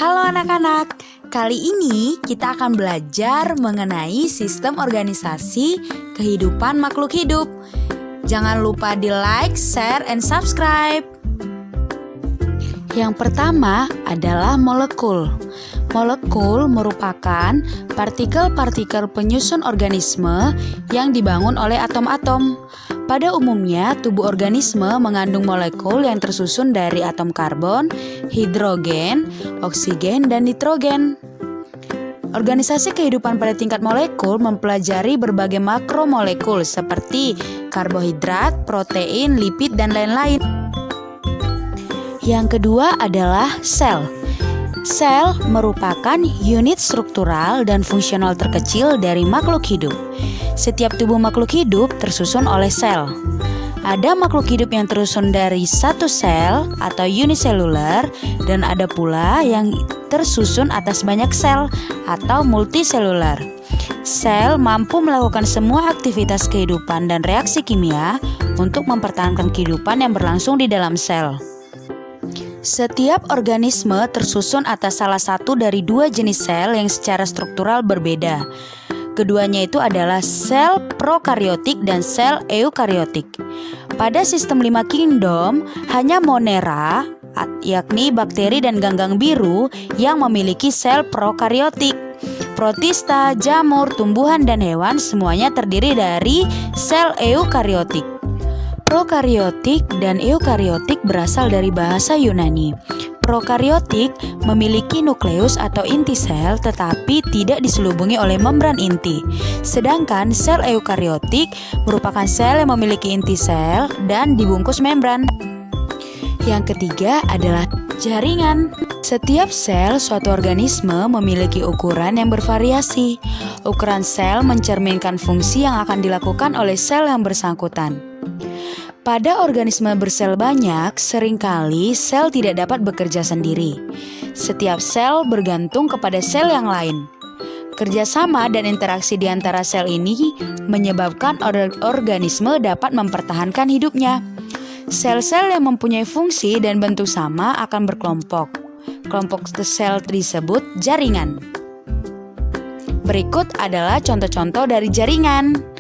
Halo anak-anak, kali ini kita akan belajar mengenai sistem organisasi kehidupan makhluk hidup. Jangan lupa di like, share, and subscribe. Yang pertama adalah molekul. Molekul merupakan partikel-partikel penyusun organisme yang dibangun oleh atom-atom. Pada umumnya, tubuh organisme mengandung molekul yang tersusun dari atom karbon, hidrogen, oksigen, dan nitrogen. Organisasi kehidupan pada tingkat molekul mempelajari berbagai makromolekul seperti karbohidrat, protein, lipid, dan lain-lain. Yang kedua adalah sel. Sel merupakan unit struktural dan fungsional terkecil dari makhluk hidup. Setiap tubuh makhluk hidup tersusun oleh sel. Ada makhluk hidup yang tersusun dari satu sel atau uniselular, dan ada pula yang tersusun atas banyak sel atau multiselular. Sel mampu melakukan semua aktivitas kehidupan dan reaksi kimia untuk mempertahankan kehidupan yang berlangsung di dalam sel. Setiap organisme tersusun atas salah satu dari dua jenis sel yang secara struktural berbeda. Keduanya itu adalah sel prokariotik dan sel eukariotik. Pada sistem 5 kingdom, hanya Monera, yakni bakteri dan ganggang biru, yang memiliki sel prokariotik. Protista, jamur, tumbuhan, dan hewan semuanya terdiri dari sel eukariotik. Prokariotik dan eukariotik berasal dari bahasa Yunani. Prokariotik memiliki nukleus atau inti sel tetapi tidak diselubungi oleh membran inti. Sedangkan sel eukariotik merupakan sel yang memiliki inti sel dan dibungkus membran. Yang ketiga adalah jaringan. Setiap sel suatu organisme memiliki ukuran yang bervariasi. Ukuran sel mencerminkan fungsi yang akan dilakukan oleh sel yang bersangkutan. Pada organisme bersel banyak, seringkali sel tidak dapat bekerja sendiri. Setiap sel bergantung kepada sel yang lain. Kerjasama dan interaksi di antara sel ini menyebabkan organisme dapat mempertahankan hidupnya. Sel-sel yang mempunyai fungsi dan bentuk sama akan berkelompok. Kelompok sel disebut jaringan. Berikut adalah contoh-contoh dari jaringan.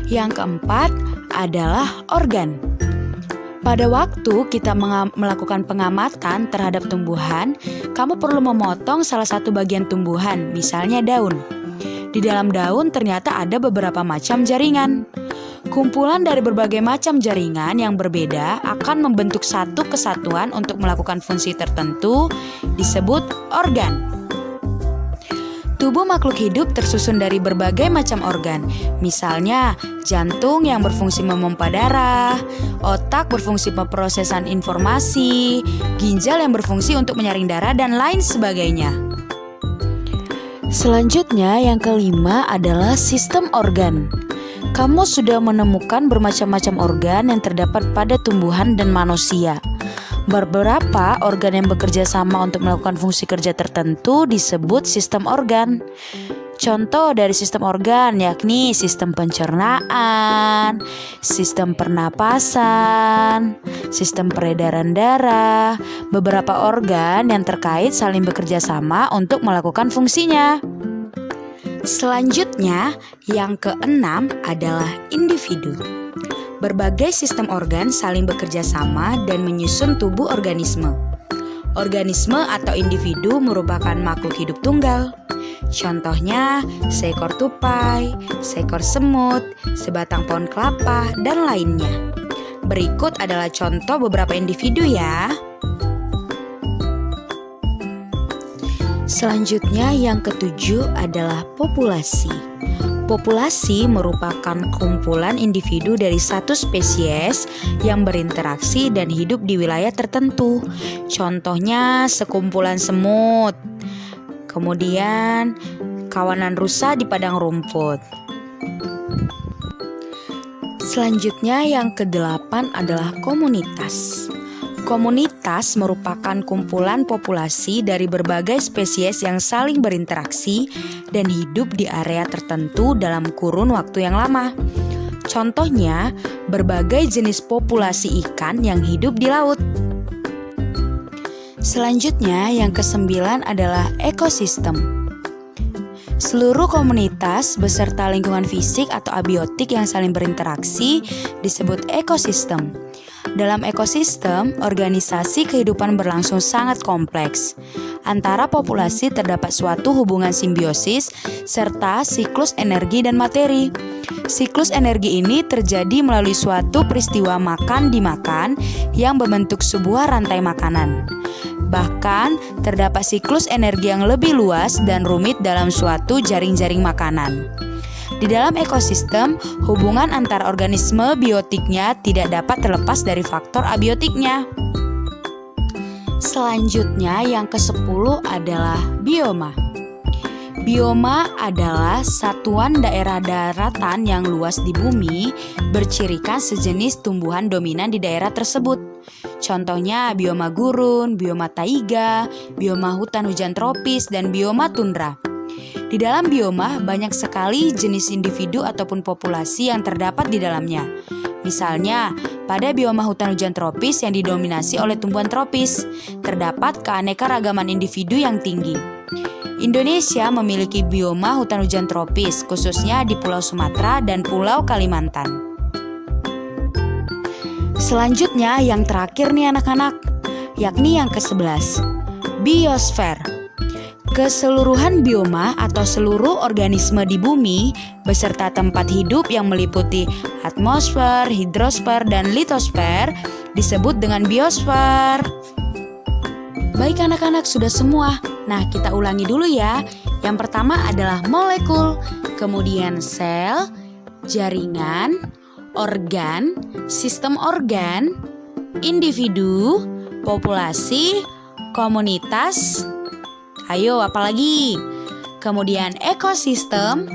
Yang keempat adalah organ. Pada waktu kita melakukan pengamatan terhadap tumbuhan, kamu perlu memotong salah satu bagian tumbuhan, misalnya daun. Di dalam daun ternyata ada beberapa macam jaringan. Kumpulan dari berbagai macam jaringan yang berbeda akan membentuk satu kesatuan untuk melakukan fungsi tertentu, disebut organ. Tubuh makhluk hidup tersusun dari berbagai macam organ, misalnya jantung yang berfungsi memompa darah, otak berfungsi pemrosesan informasi, ginjal yang berfungsi untuk menyaring darah, dan lain sebagainya. Selanjutnya, yang kelima adalah sistem organ. Kamu sudah menemukan bermacam-macam organ yang terdapat pada tumbuhan dan manusia. Beberapa organ yang bekerja sama untuk melakukan fungsi kerja tertentu disebut sistem organ. Contoh dari sistem organ yakni sistem pencernaan, sistem pernapasan, sistem peredaran darah. Beberapa organ yang terkait saling bekerja sama untuk melakukan fungsinya. Selanjutnya, yang keenam adalah individu. Berbagai sistem organ saling bekerja sama dan menyusun tubuh organisme. Organisme atau individu merupakan makhluk hidup tunggal. Contohnya, seekor tupai, seekor semut, sebatang pohon kelapa, dan lainnya. Berikut adalah contoh beberapa individu ya. Selanjutnya, yang ketujuh adalah populasi. Populasi merupakan kumpulan individu dari satu spesies yang berinteraksi dan hidup di wilayah tertentu. Contohnya sekumpulan semut, kemudian kawanan rusa di padang rumput. Selanjutnya yang kedelapan adalah komunitas. Komunitas merupakan kumpulan populasi dari berbagai spesies yang saling berinteraksi dan hidup di area tertentu dalam kurun waktu yang lama. Contohnya, berbagai jenis populasi ikan yang hidup di laut. Selanjutnya, yang ke-9 adalah ekosistem. Seluruh komunitas beserta lingkungan fisik atau abiotik yang saling berinteraksi disebut ekosistem. Dalam ekosistem, organisasi kehidupan berlangsung sangat kompleks. Antara populasi terdapat suatu hubungan simbiosis serta siklus energi dan materi. Siklus energi ini terjadi melalui suatu peristiwa makan-dimakan yang membentuk sebuah rantai makanan. Bahkan, terdapat siklus energi yang lebih luas dan rumit dalam suatu jaring-jaring makanan. Di dalam ekosistem, hubungan antar organisme biotiknya tidak dapat terlepas dari faktor abiotiknya. Selanjutnya, yang ke-10 adalah bioma. Bioma adalah satuan daerah daratan yang luas di bumi, bercirikan sejenis tumbuhan dominan di daerah tersebut. Contohnya bioma gurun, bioma taiga, bioma hutan hujan tropis, dan bioma tundra. Di dalam bioma banyak sekali jenis individu ataupun populasi yang terdapat di dalamnya. Misalnya, pada bioma hutan hujan tropis yang didominasi oleh tumbuhan tropis, terdapat keanekaragaman individu yang tinggi. Indonesia memiliki bioma hutan hujan tropis, khususnya di Pulau Sumatera dan Pulau Kalimantan. Selanjutnya yang terakhir nih anak-anak, yakni yang ke-11, biosfer. Keseluruhan bioma atau seluruh organisme di bumi beserta tempat hidup yang meliputi atmosfer, hidrosfer, dan litosfer disebut dengan biosfer. Baik anak-anak, sudah semua. Nah, kita ulangi dulu ya. Yang pertama adalah molekul, kemudian sel, jaringan, organ, sistem organ, individu, populasi, komunitas. Ayo, apalagi? Kemudian ekosistem.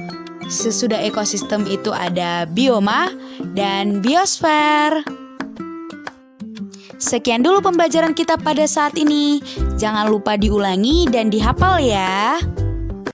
Sesudah ekosistem itu ada bioma dan biosfer. Sekian dulu pembelajaran kita pada saat ini. Jangan lupa diulangi dan dihafal ya.